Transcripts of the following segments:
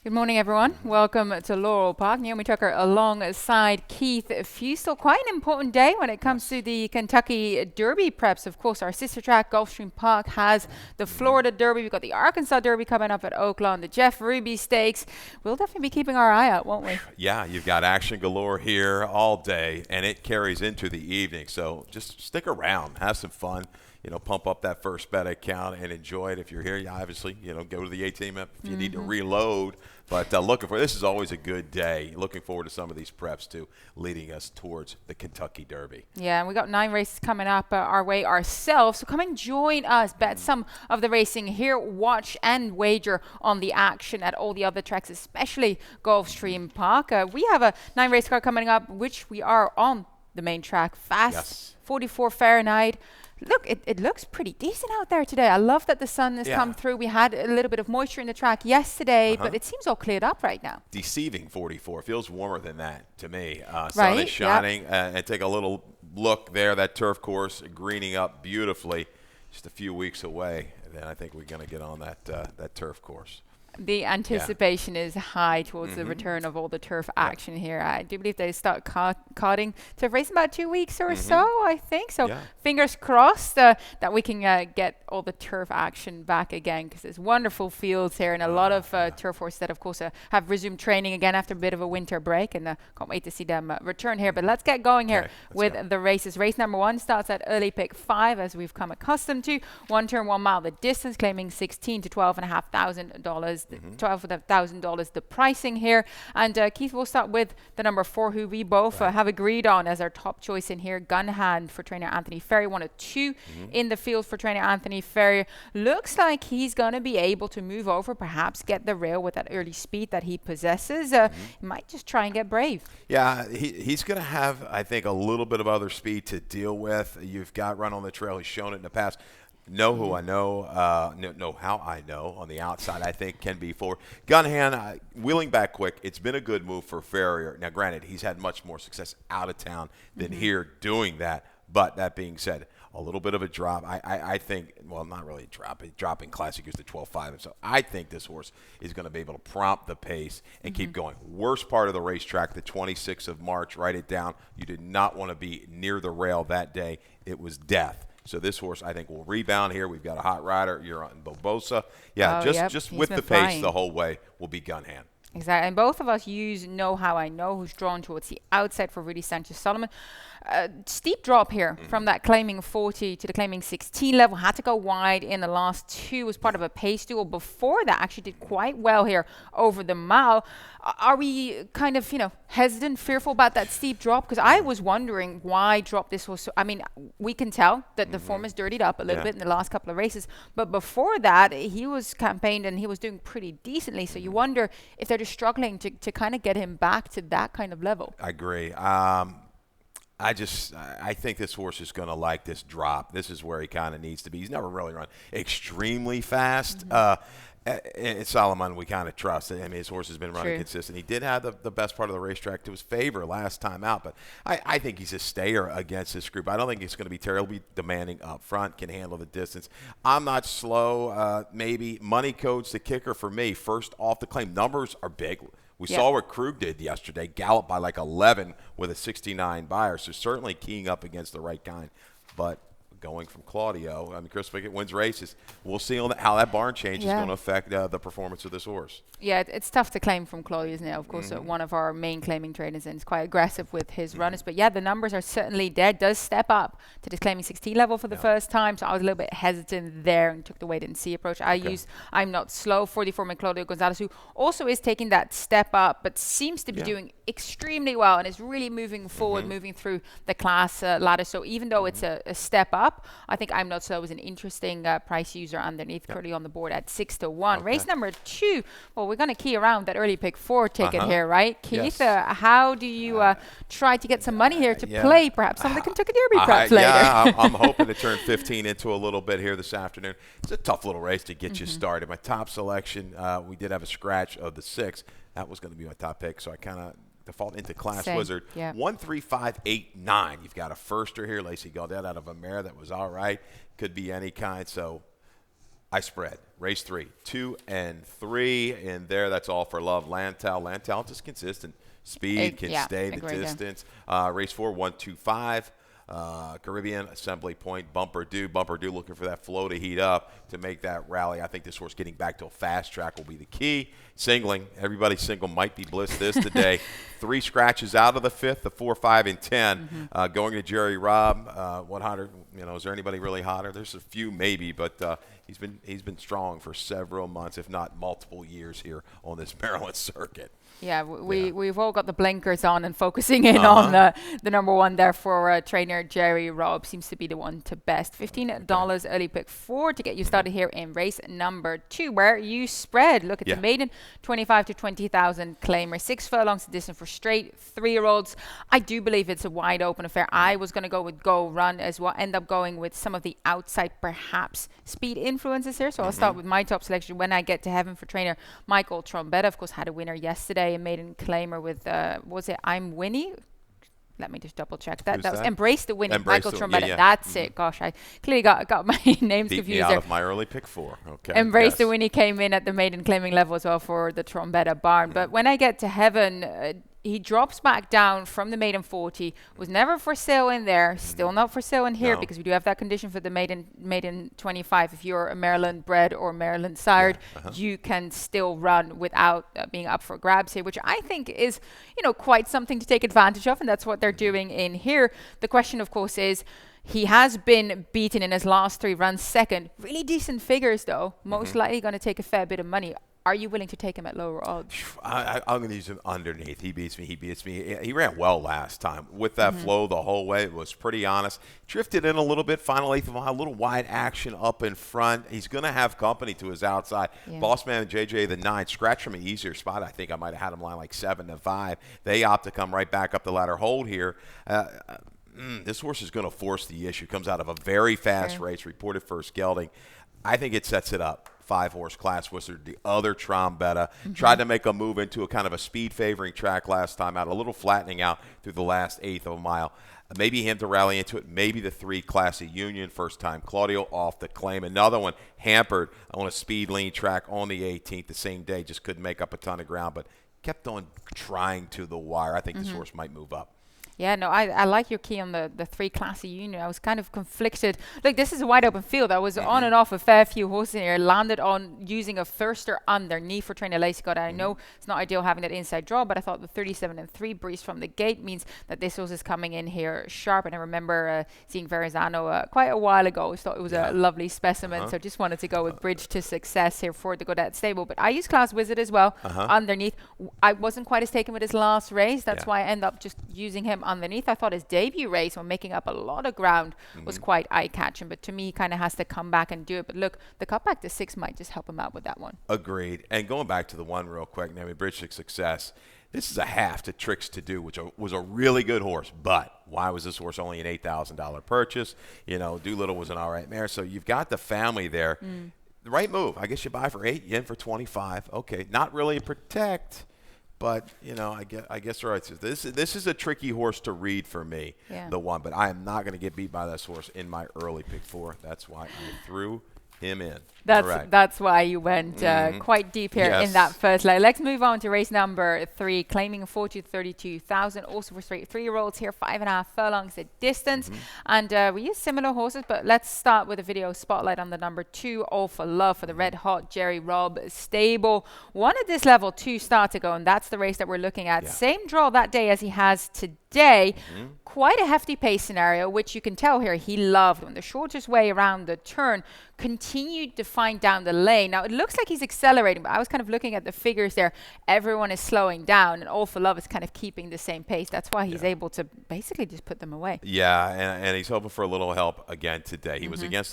Good morning, everyone. Welcome to Laurel Park. Naomi Tucker alongside Keith Fusel. Quite an important day when it comes to the Kentucky Derby preps. Of course, our sister track, Gulfstream Park, has the Florida Derby. We've got the Arkansas Derby coming up at Oaklawn, the Jeff Ruby Stakes. We'll definitely be keeping our eye out, won't we? Yeah, you've got action galore here all day, and it carries into the evening. So just stick around, have some fun. Pump up that first bet account and enjoy it. If you're here, you obviously, go to the ATM if you need to reload. But this is always a good day. Looking forward to some of these preps, too, leading us towards the Kentucky Derby. Yeah, and we got 9 races coming up our way ourselves. So come and join us, bet some of the racing here, watch and wager on the action at all the other tracks, especially Gulfstream Park. We have a 9-race card coming up, which we are on the main track. Fast, yes. 44 Fahrenheit. Look, it looks pretty decent out there today. I love that the sun has come through. We had a little bit of moisture in the track yesterday, but it seems all cleared up right now. Deceiving 44. Feels warmer than that to me. Sun is shining. And take a little look there. That turf course greening up beautifully. Just a few weeks away. And then I think we're going to get on that turf course. The anticipation is high towards the return of all the turf action here. I do believe they start cutting turf race in about 2 weeks or so, I think. So fingers crossed that we can get all the turf action back again, because there's wonderful fields here and a lot of turf horses that, of course, have resumed training again after a bit of a winter break. And can't wait to see them return here. But let's get going here with the races. Race number 1 starts at early pick 5, as we've come accustomed to. 1 turn, 1 mile the distance, claiming $16,000 to $12,500. $12,000 the pricing here. And Keith, we'll start with the number 4, who we both have agreed on as our top choice in here. Gun Hand for trainer Anthony Ferry. 1 of 2 in the field for trainer Anthony Ferry. Looks like he's going to be able to move over, perhaps get the rail with that early speed that he possesses. He might just try and get brave. Yeah, he's going to have, I think, a little bit of other speed to deal with. You've got Run on the Trail. He's shown it in the past. Know who I know, know how I know on the outside, I think can be forward. Gun Hand, wheeling back quick. It's been a good move for Ferrier. Now, granted, he's had much more success out of town than here doing that. But that being said, a little bit of a drop. I think, well, not really a drop. A drop in class, he goes to 12.5. So I think this horse is going to be able to prompt the pace and keep going. Worst part of the racetrack, the 26th of March, write it down. You did not want to be near the rail that day. It was death. So this horse, I think, will rebound here. We've got a hot rider. You're on Bobosa. Yeah, just with the pace the whole way will be Gun Hand. Exactly. And both of us use Know How I Know, who's drawn towards the outside for Rudy Sanchez-Solomon. Steep drop here from that claiming 40 to the claiming 16 level. Had to go wide in the last 2. Was part of a pace duel before that. Actually did quite well here over the mile. Are we kind of, hesitant, fearful about that steep drop? Because I was wondering why drop this horse. I mean, we can tell that the form has dirtied up a little bit in the last couple of races. But before that, he was campaigned and he was doing pretty decently. So you wonder if they're just struggling to kind of get him back to that kind of level. I agree. I think this horse is going to like this drop. This is where he kind of needs to be. He's never really run extremely fast. And Solomon, we kind of trust. I mean, his horse has been running consistent. He did have the best part of the racetrack to his favor last time out, but I think he's a stayer against this group. I don't think he's going to be terribly demanding up front, can handle the distance. I'm not slow. Maybe Money Code's the kicker for me. First off the claim. Numbers are big. We saw what Krug did yesterday, galloped by like 11 with a 69 buyer, so certainly keying up against the right kind. But going from Claudio, I mean, Chris Pickett wins races. We'll see how that barn change is going to affect the performance of this horse. Yeah, it's tough to claim from Claudio, isn't it? Of course, one of our main claiming trainers, and is quite aggressive with his runners. But yeah, the numbers are certainly there. Does step up to this claiming 16 level for the first time. So I was a little bit hesitant there and took the wait and see approach. I used I'm Not Slow 44 from Claudio Gonzalez, who also is taking that step up, but seems to be doing extremely well and is really moving forward, moving through the class ladder. So even though it's a step up, I think I'm Not Slow is an interesting price user underneath, currently on the board at 6 to 1. Race number 2. Well, we're going to key around that early pick 4 ticket here, right? Keith, how do you try to get some money here to play perhaps some of the Kentucky Derby preps later? Yeah, I'm hoping to turn 15 into a little bit here this afternoon. It's a tough little race to get you started. My top selection, we did have a scratch of the 6. That was going to be my top pick, so I kind of default into Class Wizard. 1, 3, 5, 8, 9. You've got a firster here, Lacey Gaudet out of a mare that was all right. Could be any kind, so I spread. Race 3, 2 and 3 in there. That's All for Love. Lantow just consistent. Speed can stay the distance. Race 4, 1, 2, 5. Caribbean, Assembly Point, Bumper Do looking for that flow to heat up to make that rally. I think this horse getting back to a fast track will be the key. Singling, everybody single might be bliss this today. 3 scratches out of the 5th, the 4, 5, and 10. Going to Jerry Robb. What hotter? Is there anybody really hotter? There's a few maybe, but he's been strong for several months, if not multiple years here on this Maryland circuit. Yeah, we've all got the blinkers on and focusing in on the number one there for trainer Jerry Robb. Seems to be the one to best. $15 early pick 4 to get you started here in race number 2, where you spread. Look at the maiden, 25 to 20,000 claimer, 6 furlongs to distance for straight 3-year-olds. I do believe it's a wide open affair. I was going to go with Go Run as well. End up going with some of the outside, perhaps, speed influences here. So I'll start with my top selection. When I Get to Heaven for trainer Michael Trombetta, of course, had a winner yesterday. A maiden claimer with was it I'm Winnie? Let me just double check that. That was Embrace the Winnie. Michael Trombetta. Yeah. That's it. Gosh, I clearly got my names confused me out there. Of my early pick 4. Okay. Embrace the Winnie came in at the maiden claiming level as well for the Trombetta barn. But When I Get to Heaven, he drops back down from the maiden 40, was never for sale in there, still not for sale in here because we do have that condition for the maiden 25. If you're a Maryland bred or Maryland sired, you can still run without being up for grabs here, which I think is, quite something to take advantage of, and that's what they're doing in here. The question, of course, is he has been beaten in his last 3 runs second. Really decent figures, though. Most likely going to take a fair bit of money. Are you willing to take him at lower odds? I'm going to use him underneath. He beats me. He ran well last time. With that flow the whole way, it was pretty honest. Drifted in a little bit, final 8th of a mile, a little wide action up in front. He's going to have company to his outside. Boss man JJ, the 9, scratched from an easier spot. I think I might have had him line like 7 to 5. They opt to come right back up the ladder hold here. This horse is going to force the issue. Comes out of a very fast race, reported first gelding. I think it sets it up. 5-horse Class Wizard, the other Trombetta, tried to make a move into a kind of a speed-favoring track last time out, a little flattening out through the last 1/8 of a mile. Maybe him to rally into it, maybe the 3 Classy Union, first time Claudio off the claim. Another one hampered on a speed lean track on the 18th the same day, just couldn't make up a ton of ground, but kept on trying to the wire. I think this horse might move up. Yeah, no, I like your key on the 3 Classy Union. I was kind of conflicted. Look, this is a wide open field. I was on and off a fair few horses here. Landed on using a firster underneath for trainer Lacey Scott. I know it's not ideal having that inside draw, but I thought the 37 and 3 breeze from the gate means that this horse is coming in here sharp. And I remember seeing Verrazano quite a while ago. I thought it was a lovely specimen. So just wanted to go with Bridge to Success here for the Godet stable. But I use Class Wizard as well underneath. I wasn't quite as taken with his last race. That's why I end up just using him underneath. I thought his debut race, when making up a lot of ground, was quite eye-catching, but to me, he kind of has to come back and do it. But look, the cutback to 6 might just help him out with that one. Agreed. And going back to the one real quick, Bridge to Success, this is a half to Tricks to Do, which was a really good horse. But why was this horse only an $8,000 purchase? Doolittle was an all right mare. So you've got the family there. The right move. I guess you buy for 8, you in for 25. Okay, not really a protect. But, I guess right. This is a tricky horse to read for me, the one. But I am not going to get beat by this horse in my early pick 4. That's why I threw him in. That's why you went quite deep here in that first leg. Let's move on to race number 3, claiming 40 to 32,000. Also for straight 3-year-olds here, 5.5 furlongs at distance. And we use similar horses, but let's start with a video spotlight on the number 2, All for Love, for the red hot Jerry Robb stable. Won at this level 2 starts ago, and that's the race that we're looking at. Same draw that day as he has today. Quite a hefty pace scenario, which you can tell here he loved. When the shortest way around the turn, continued to find down the lane. Now, it looks like he's accelerating, but I was kind of looking at the figures there. Everyone is slowing down, and All for Love is kind of keeping the same pace. That's why he's able to basically just put them away. Yeah, and he's hoping for a little help again today. He was against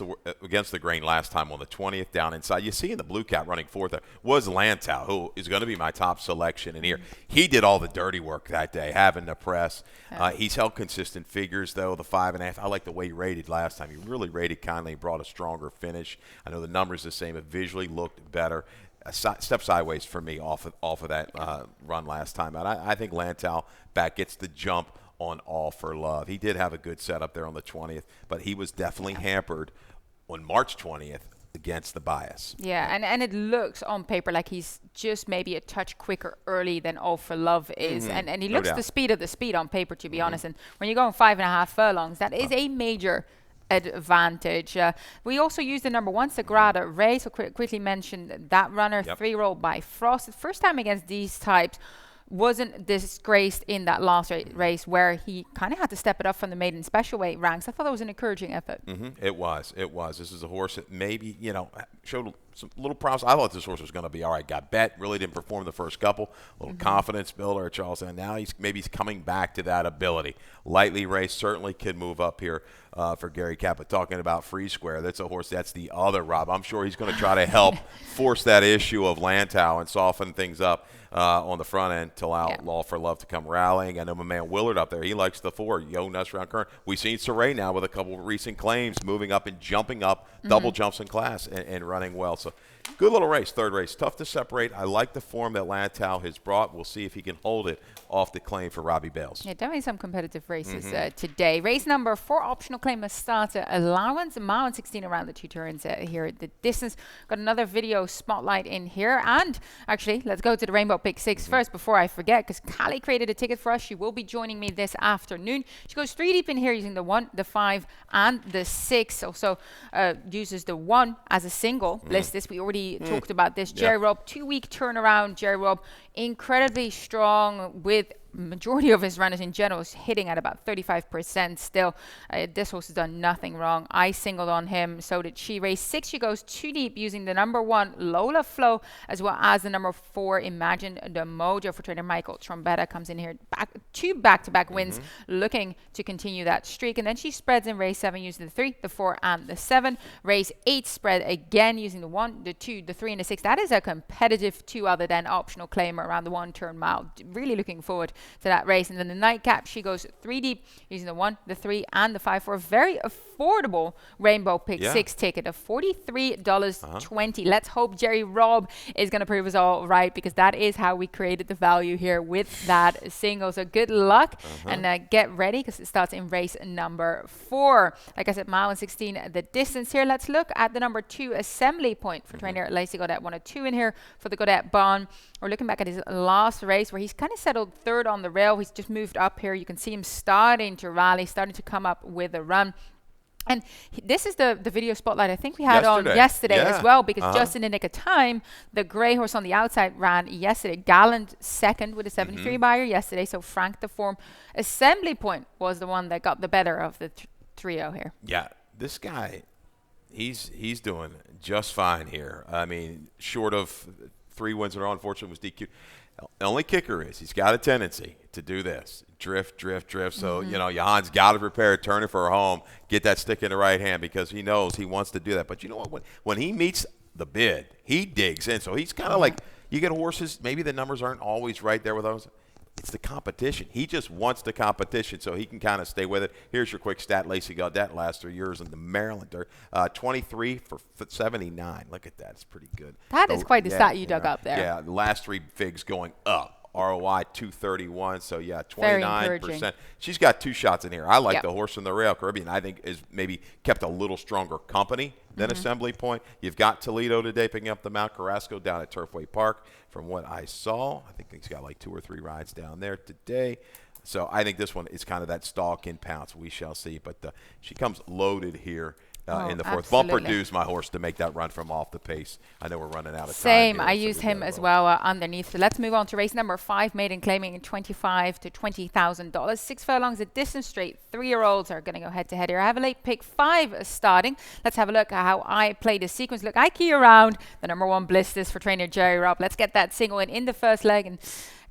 the grain last time on the 20th down inside. You see in the blue cap running 4th there was Lantow, who is going to be my top selection in here. He did all the dirty work that day, having to press. He's held consistent figures, though, the 5.5. I like the way he rated last time. He really rated kindly, brought a stronger finish. I know the numbers the same, but visually looked better. Step sideways for me off of that run last time out. I think Lantow back gets the jump on All for Love. He did have a good setup there on the 20th, but he was definitely hampered on March 20th against the bias. Yeah, and it looks on paper like he's just maybe a touch quicker early than All for Love is. And he looks the speed of the speed on paper, to be honest. And when you're going 5.5 furlongs, that is a major advantage. We also use the number 1 Sagrada Ray, so quickly mention that runner, 3-year-old by Frost. The first time against these types, wasn't disgraced in that last race where he kind of had to step it up from the maiden special weight ranks. I thought that was an encouraging effort. It was. This is a horse that maybe, showed some little promise. I thought this horse was going to be all right. Got bet, really didn't perform the first couple. A little confidence builder at Charleston. And now he's coming back to that ability. Lightly raced, certainly could move up here for Gary Caput. Talking about Free Square, that's a horse, that's the other Rob. I'm sure he's going to try to help force that issue of Lantau and soften things up on the front end to allow Law for Love to come rallying. I know my man Willard up there, he likes the 4, Yo Nuts Round Current. We've seen Saray now with a couple of recent claims, moving up and jumping up, double jumps in class and running well. So good little race, third race. Tough to separate. I like the form that Lantau has brought. We'll see if he can hold it off the claim for Robbie Bales. Yeah, definitely some competitive races today. Race number 4, optional claim, a starter allowance. A mile and 16 around the 2 turns here at the distance. Got another video spotlight in here. And actually, let's go to the Rainbow Pick 6 first before I forget, because Callie created a ticket for us. She will be joining me this afternoon. She goes 3 deep in here using the 1, the 5, and the 6. Also uses the 1 as a single. List this. We already talked about this. Jerry Robb, 2-week turnaround. Jerry Robb, incredibly strong with majority of his runners in general is hitting at about 35% still. This horse has done nothing wrong. I singled on him, so did she. Race 6, she goes 2 deep using the number 1 Lola Flow as well as the number 4 Imagine the Mojo for trainer Michael Trombetta. Comes in here, back-to-back wins, looking to continue that streak. And then she spreads in race 7 using the 3, the 4, and the 7. Race 8 spread again using the 1, the 2, the 3, and the 6. That is a competitive 2 other than optional claim around the 1 turn mile. Really looking forward to that race. And then the nightcap, she goes 3 deep using the 1, the 3, and the 5 for a very affordable Rainbow Pick 6 ticket of $43.20. Let's hope Jerry Robb is going to prove us all right, because that is how we created the value here with that single. So good luck and get ready, because it starts in race number 4. Like I said, mile and 16 the distance here. Let's look at the number 2 Assembly Point for trainer Lacey Godet. 1 or 2 in here for the Godet Bond. We're looking back at his last race where he's kind of settled 3rd on the rail. He's just moved up here. You can see him starting to rally, starting to come up with a run. And this is the video spotlight I think we had on yesterday as well, because just in the nick of time, the gray horse on the outside ran yesterday. Gallant 2nd with a 73 buyer yesterday. So Frank the Form. Assembly Point was the one that got the better of the trio here. Yeah, this guy, he's doing just fine here. I mean, short of 3 wins in a row, unfortunately, was DQ. The only kicker is he's got a tendency to do this. Drift. So, Johan's got to prepare, turn it for home, get that stick in the right hand, because he knows he wants to do that. But you know what? When he meets the bid, he digs in. So he's kind of like, you get horses, maybe the numbers aren't always right there with those. It's the competition. He just wants the competition, so he can kind of stay with it. Here's your quick stat. Lacey Godet last 3 years in the Maryland, 23 for 79. Look at that. It's pretty good. That is quite the stat you dug up there. Yeah, the last 3 figs going up. ROI 231, so 29%. She's got 2 shots in here. I like the horse in the rail. Caribbean, I think, is maybe kept a little stronger company than Assembly Point. You've got Toledo today picking up the Mount Carrasco down at Turfway Park. From what I saw, I think he's got like 2 or 3 rides down there today. So I think this one is kind of that stalk in pounce. We shall see. But she comes loaded here. In the 4th. Absolutely. Bumper Dues, my horse, to make that run from off the pace. I know we're running out of time. Same. I used him as well underneath. So let's move on to race number 5, maiden claiming $25,000 to $20,000. 6 furlongs, a distance straight. 3-year-olds are going to go head-to-head here. I have a late pick 5 starting. Let's have a look at how I play the sequence. Look, I key around the number 1 Blisters for trainer Jerry Robb. Let's get that single in the first leg, and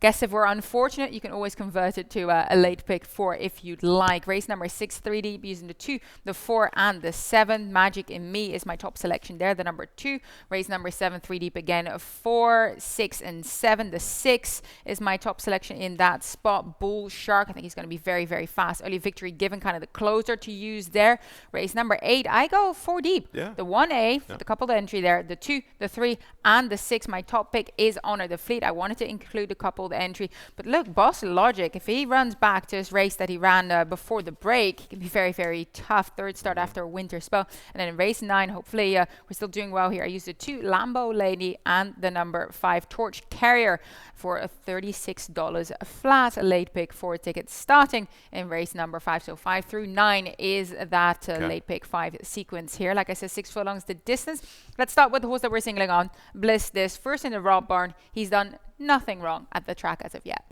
guess if we're unfortunate, you can always convert it to a late pick 4 if you'd like. Race number 6, 3 deep using the 2, the 4, and the 7. Magic in Me is my top selection there, the number 2. Race number 7, 3 deep again, 4, 6, and 7. The 6 is my top selection in that spot. Bull Shark, I think he's going to be very, very fast. Early Victory Given, kind of the closer to use there. Race number 8, I go 4 deep. Yeah. The 1A, the coupled entry there, the 2, the 3, and the 6. My top pick is Honor the Fleet. I wanted to include a couple the entry. But look, Boss Logic, if he runs back to his race that he ran before the break, it can be very, very tough. Third start after a winter spell. And then in race 9, hopefully we're still doing well here. I used the 2 Lambo Lady and the number 5 Torch Carrier for a $36 flat late pick 4 tickets starting in race number 5. So 5 through 9 is that late pick 5 sequence here. Like I said, 6 furlongs the distance. Let's start with the horse that we're singling on, Bliss This. First in the Rob Barn. He's done nothing wrong at the track as of yet.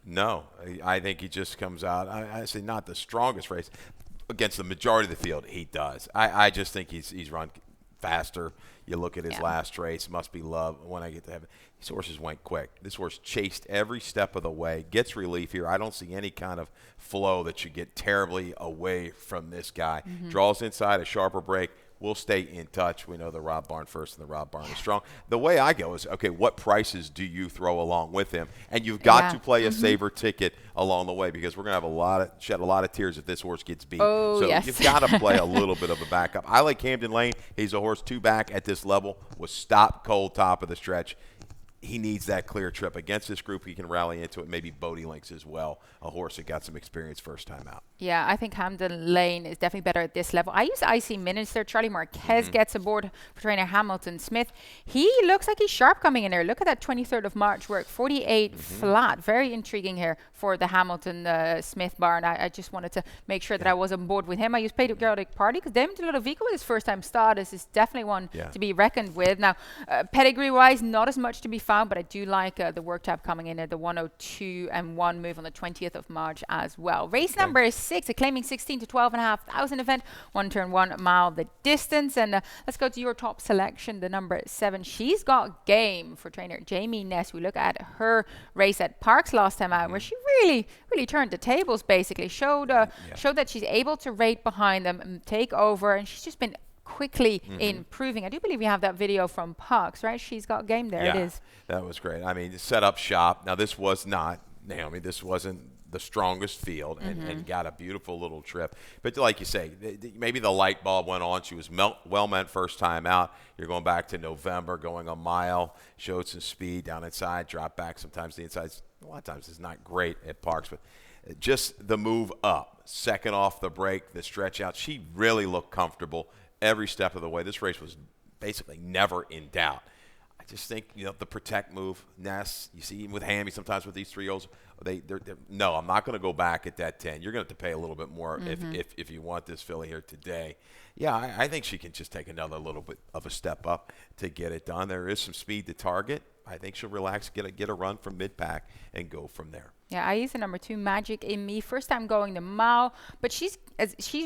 No, I think he just comes out. I say not the strongest race against the majority of the field. He does. I just think he's run faster. You look at his last race, Must Be Love. When I get to heaven, these horses went quick. This horse chased every step of the way, gets relief here. I don't see any kind of flow that should get terribly away from this guy. Draws inside, a sharper break. We'll stay in touch. We know the Rob Barn first, and the Rob Barn is strong. The way I go is, okay, what prices do you throw along with him? And you've got to play a saver ticket along the way, because we're going to have shed a lot of tears if this horse gets beat. Oh, so yes. you've got to play a little bit of a backup. I like Camden Lane. He's a horse 2 back at this level, was stopped cold top of the stretch. He needs that clear trip. Against this group, he can rally into it. Maybe Bodie Links as well, a horse that got some experience first time out. Yeah, I think Camden Lane is definitely better at this level. I use IC Minister. Charlie Marquez gets aboard for trainer Hamilton Smith. He looks like he's sharp coming in there. Look at that 23rd of March work, 48 flat. Very intriguing here for the Hamilton Smith barn. I just wanted to make sure that I was on board with him. I use Patriotic Party because Damon Ludovico with his first time start. This is definitely one to be reckoned with. Now, pedigree-wise, not as much to be found, but I do like the work tab coming in at the 102 and 1 move on the 20th of March as well. Race number 6, a claiming 16 to 12,500 event, 1 turn 1 mile the distance. And let's go to your top selection, the number 7. She's got game for trainer Jamie Ness. We look at her race at Parks last time out, where she really turned the tables, basically showed that she's able to rate behind them and take over, and she's just been quickly improving. I do believe we have that video from Parks, right? She's got game there. It is. That was great. I mean, set up shop. Now, this was not, Naomi, this wasn't the strongest field, and got a beautiful little trip. But like you say, maybe the light bulb went on. She was well meant first time out. You're going back to November, going a mile, showed some speed down inside, drop back. Sometimes the inside, a lot of times it's not great at Parks, but just the move up, second off the break, the stretch out. She really looked comfortable every step of the way. This race was basically never in doubt. I just think, the protect move, Ness, you see even with Hammy, sometimes with these 3-year-olds, they're no, I'm not going to go back at that 10. You're going to have to pay a little bit more if you want this filly here today. Yeah, I think she can just take another little bit of a step up to get it done. There is some speed to target. I think she'll relax, get a run from mid-pack, and go from there. Yeah, I use the number 2, Magic in Me. First time going the mile, but she's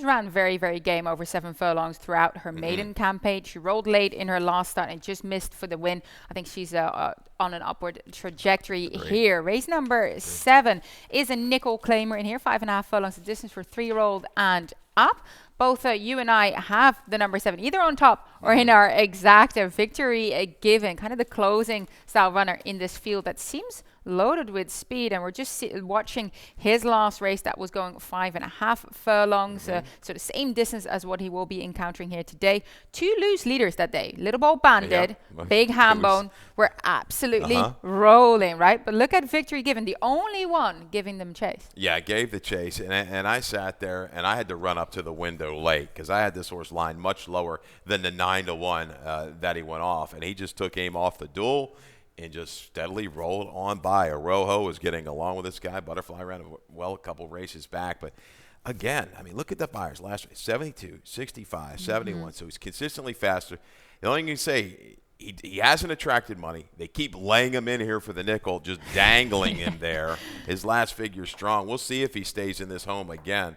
ran very, very game over 7 furlongs throughout her maiden campaign. She rolled late in her last start and just missed for the win. I think she's on an upward trajectory here. Race number 7 is a nickel claimer in here, 5.5 furlongs of distance for 3-year-old and up. Both you and I have the number 7 either on top or in our exact victory given, kind of the closing style runner in this field that seems loaded with speed. And we're just watching his last race that was going 5.5 furlongs, so the same distance as what he will be encountering here today. 2 loose leaders that day, Little Bold Bandit, Big Hambone, were absolutely rolling, right? But look at victory given, the only one giving them chase. Yeah, gave the chase, and I sat there and I had to run up to the window late because I had this horse lined much lower than the 9-1 that he went off, and he just took aim off the duel and just steadily rolled on by. Arojo was getting along with this guy. Butterfly ran well a couple races back, but again, I mean, look at the buyers last race, 72, 65, 71, so he's consistently faster. The only thing you can say, he hasn't attracted money. They keep laying him in here for the nickel, just dangling him there. His last figure's strong. We'll see if he stays in this home again.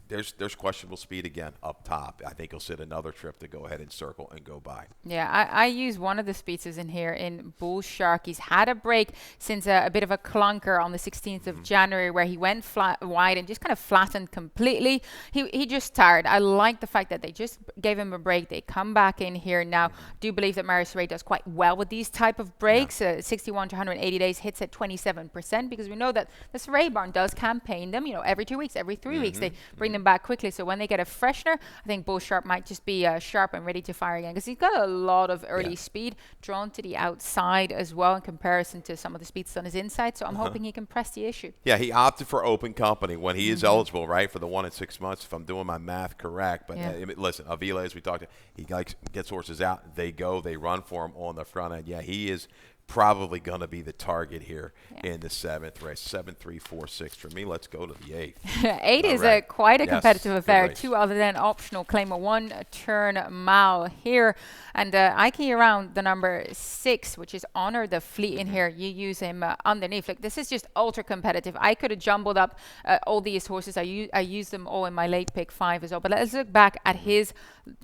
There's questionable speed again up top. I think he'll sit another trip to go ahead and circle and go by. Yeah, I use one of the speedsters in here in Bull Shark. He's had a break since a bit of a clunker on the 16th of January where he went wide and just kind of flattened completely. He just tired. I like the fact that they just gave him a break. They come back in here now. Do believe that Marius Ray does quite well with these type of breaks. 61 to 180 days hits at 27%, because we know that this Ray barn does campaign them, every 2 weeks, every 3 weeks. They bring them back quickly. So when they get a freshener, I think Bull Sharp might just be sharp and ready to fire again, because he's got a lot of early speed drawn to the outside as well in comparison to some of the speeds on his inside. So I'm hoping he can press the issue. Yeah, he opted for open company when he is eligible, right, for the 1 in 6 months, if I'm doing my math correct. But listen, Avila, as we talked, he gets horses out. They go. They run for him on the front end. Yeah, he is probably going to be the target here in the 7th race. 7, 3, 4, 6 for me. Let's go to the 8th. 8 is quite a competitive affair. 2 other than optional claim, a 1-turn mile here. And I key around the number 6, which is Honor the Fleet in here. You use him underneath. Look, this is just ultra competitive. I could have jumbled up all these horses. I used them all in my late pick 5 as well. But let's look back at his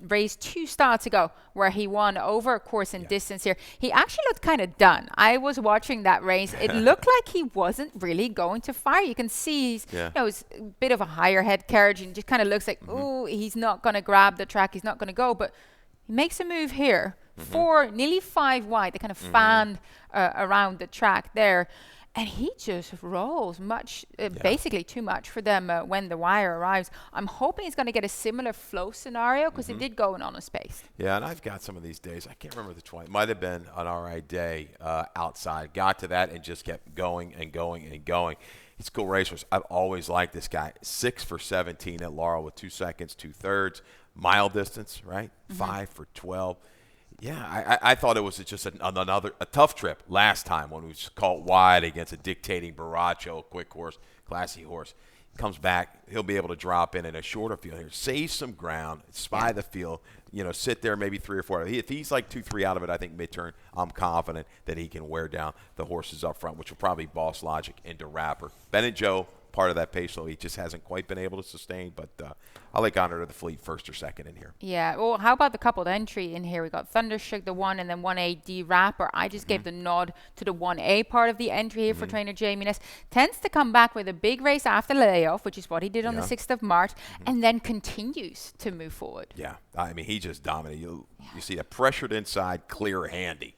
race 2 starts ago, where he won over course and distance here. He actually looked kind of done. I was watching that race. It looked like he wasn't really going to fire. You can see he's it's a bit of a higher head carriage, and just kind of looks like, oh, he's not going to grab the track. He's not going to go. But he makes a move here. 4, nearly 5 wide. They kind of fanned around the track there. And he just rolls basically too much for them when the wire arrives. I'm hoping he's going to get a similar flow scenario, because it did go in on a space. Yeah, and I've got some of these days. I can't remember the 20. It might have been an all right day outside. Got to that and just kept going and going and going. He's a cool racehorse. I've always liked this guy. 6 for 17 at Laurel with 2 seconds, 2/3. Mile distance, right? 5 for 12. Yeah, I thought it was just a tough trip last time when we was caught wide against a dictating Baracho, quick horse, classy horse. Comes back, he'll be able to drop in a shorter field here, save some ground, spy the field, sit there maybe 3 or 4. If he's like 2, 3 out of it, I think mid-turn, I'm confident that he can wear down the horses up front, which will probably Boss Logic into Rapper. Ben and Joe, part of that pace, though, he just hasn't quite been able to sustain. But I like Honor to the Fleet 1st or 2nd in here. Yeah. Well, how about the coupled entry in here? We got Thundershook, the 1, and then 1A D Rapper. I just gave the nod to the 1A part of the entry here for trainer Jamie Ness. Tends to come back with a big race after layoff, which is what he did on the 6th of March, and then continues to move forward. Yeah. I mean, he just dominated. You see that pressured inside, clear handy.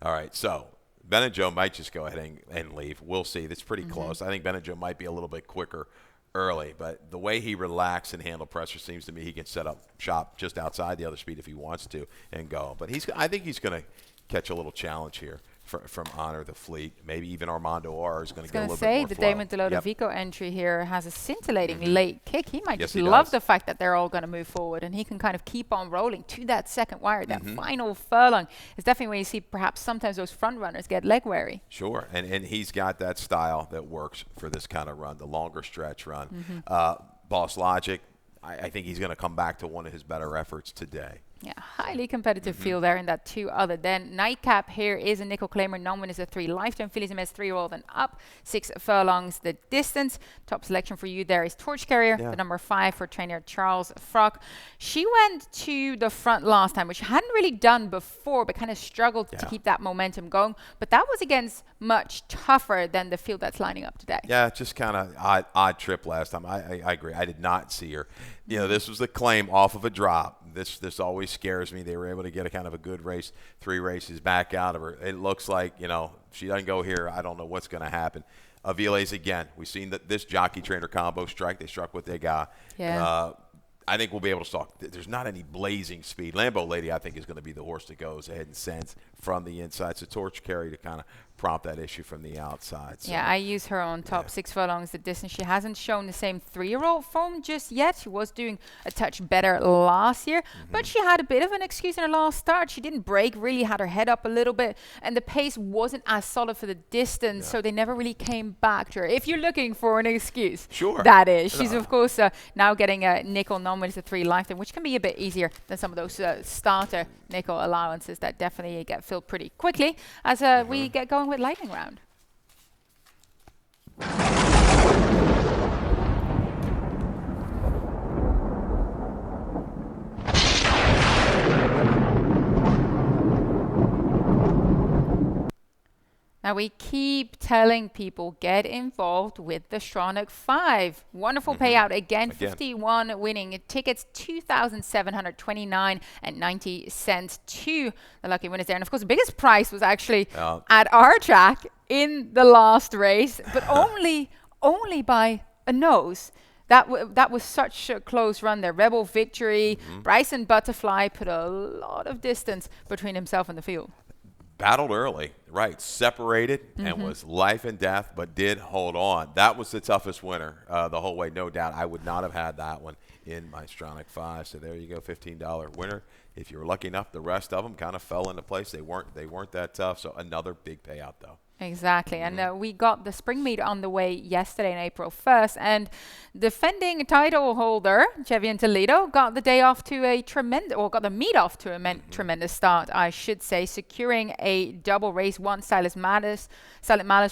All right, so Ben and Joe might just go ahead and leave. We'll see. That's pretty close. I think Ben and Joe might be a little bit quicker early, but the way he relaxed and handled pressure seems to me he can set up shop just outside the other speed if he wants to and go. But I think he's going to catch a little challenge here from Honor the Fleet. Maybe even Armando R is going to get a little bit more the flow. Damon Delodovico entry here has a scintillating late kick. He might just love the fact that they're all going to move forward, and he can kind of keep on rolling to that second wire. That final furlong is definitely where you see perhaps sometimes those front runners get leg wary. Sure, and he's got that style that works for this kind of run, the longer stretch run. Boss Logic, I think he's going to come back to one of his better efforts today. Yeah, highly competitive field there in that 2 other. Then Nightcap here is a nickel claimer. Non-win is a 3. Lifetime Phillies MS 3-year-old and up. 6 furlongs the distance. Top selection for you there is Torch Carrier, the number 5 for trainer Charles Frock. She went to the front last time, which she hadn't really done before, but kind of struggled to keep that momentum going. But that was against much tougher than the field that's lining up today. Yeah, just kind of odd trip last time. I agree. I did not see her. This was the claim off of a drop. This always scares me. They were able to get a kind of a good race, 3 races back out of her. It looks like, she doesn't go here. I don't know what's going to happen. Aviles again. We've seen this jockey trainer combo strike. They struck what they got. Yeah. I think we'll be able to stalk. There's not any blazing speed. Lambeau Lady, I think, is going to be the horse that goes ahead and sends from the inside. So Torch Carry to kind of prompt that issue from the outside. So, I use her on top 6 furlongs the distance. She hasn't shown the same 3-year-old form just yet. She was doing a touch better last year, but she had a bit of an excuse in her last start. She didn't break, really had her head up a little bit, and the pace wasn't as solid for the distance, so they never really came back to her. If you're looking for an excuse, that is. She's, of course, now getting a nickel non-win is a 3 lifetime, which can be a bit easier than some of those starter nickel allowances that definitely get filled pretty quickly as we get going with lightning round. Now, we keep telling people, get involved with the Stronach 5. Wonderful payout. Again, 51 winning tickets, 2,729 and 90 cents to the lucky winners there. And, of course, the biggest prize was actually at our track in the last race, but only by a nose. That was such a close run there. Rebel Victory, Bryson Butterfly put a lot of distance between himself and the field. Battled early, right, separated and was life and death, but did hold on. That was the toughest winner the whole way, no doubt. I would not have had that one in my Stronach 5. So there you go, $15 winner. If you were lucky enough, the rest of them kind of fell into place. They weren't that tough, so another big payout, though. Exactly. And we got the spring meet on the way yesterday on April 1st. And defending title holder, Chevian Toledo, got the day off to a tremendous, or got the meet off to a tremendous start, I should say, securing a double race one Silent Malice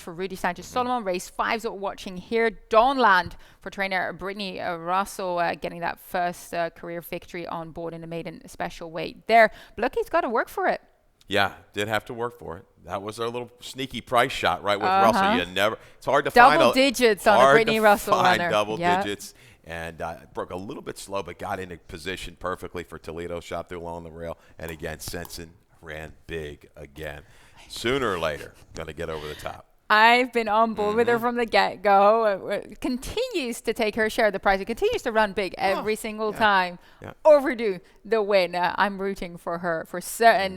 for Rudy Sanchez Solomon. Race 5's what we're watching here. Dawnland for trainer Brittany Russell, getting that first career victory on board in the maiden special weight there. But look, he's got to work for it. Yeah, did have to work for it. That was our little sneaky price shot, right, with Russell. It's hard to find double digits on a Brittany Russell runner. Double digits, and broke a little bit slow, but got into position perfectly for Toledo. Shot through along the rail, and again, Sensen ran big again. Sooner or later, going to get over the top. I've been on board with her from the get-go. Continues to take her share of the prize. It continues to run big every single time. Overdue the win. I'm rooting for her for certain.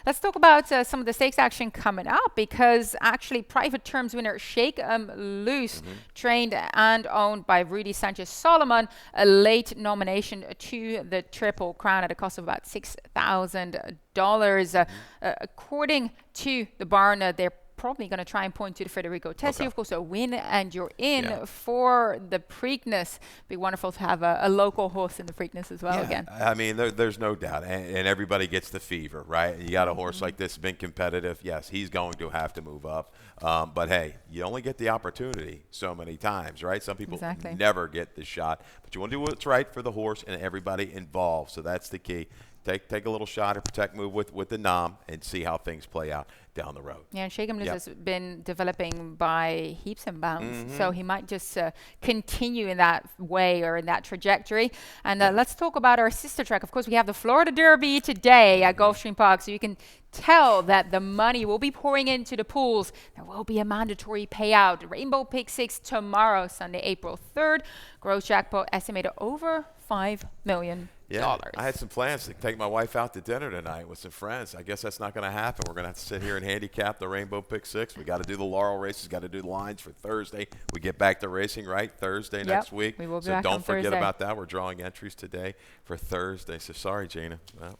Let's talk about some of the stakes action coming up, because actually Private Terms winner Shake 'em Loose, trained and owned by Rudy Sanchez Solomon, a late nomination to the Triple Crown at a cost of about $6,000. According to the barn, they're probably going to try and point to the Federico Tessie. Of course, a win and you're in for the Preakness. Be wonderful to have a local horse in the Preakness as well again. I mean, there's no doubt, and everybody gets the fever, right? You got a horse like this, been competitive. Yes, he's going to have to move up. But hey, you only get the opportunity so many times, right? Some people never get the shot, but you want to do what's right for the horse and everybody involved. So that's the key. Take a little shot or protect move with the nom and see how things play out down the road. Yeah, and Shake 'em Loose has been developing by heaps and bounds. So he might just continue in that way or in that trajectory. And let's talk about our sister track. Of course, we have the Florida Derby today at Gulfstream Park. So you can tell that the money will be pouring into the pools. There will be a mandatory payout. Rainbow Pick 6 tomorrow, Sunday, April 3rd. Gross jackpot estimated over $5 million. Yeah, I had some plans to take my wife out to dinner tonight with some friends. I guess that's not going to happen. We're going to have to sit here and handicap the Rainbow Pick 6. We got to do the Laurel races, got to do the lines for Thursday. We get back to racing, right, Thursday next week. We will be so back don't on forget Thursday. about that. We're drawing entries today for Thursday. So sorry, Gina. Well,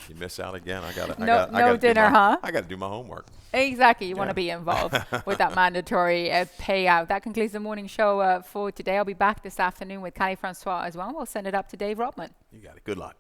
you miss out again. I got no dinner, huh? I got to do my homework. Exactly. You want to be involved with that mandatory payout. That concludes the morning show for today. I'll be back this afternoon with Callie Francois as well. We'll send it up to Dave Rodman. You got it. Good luck.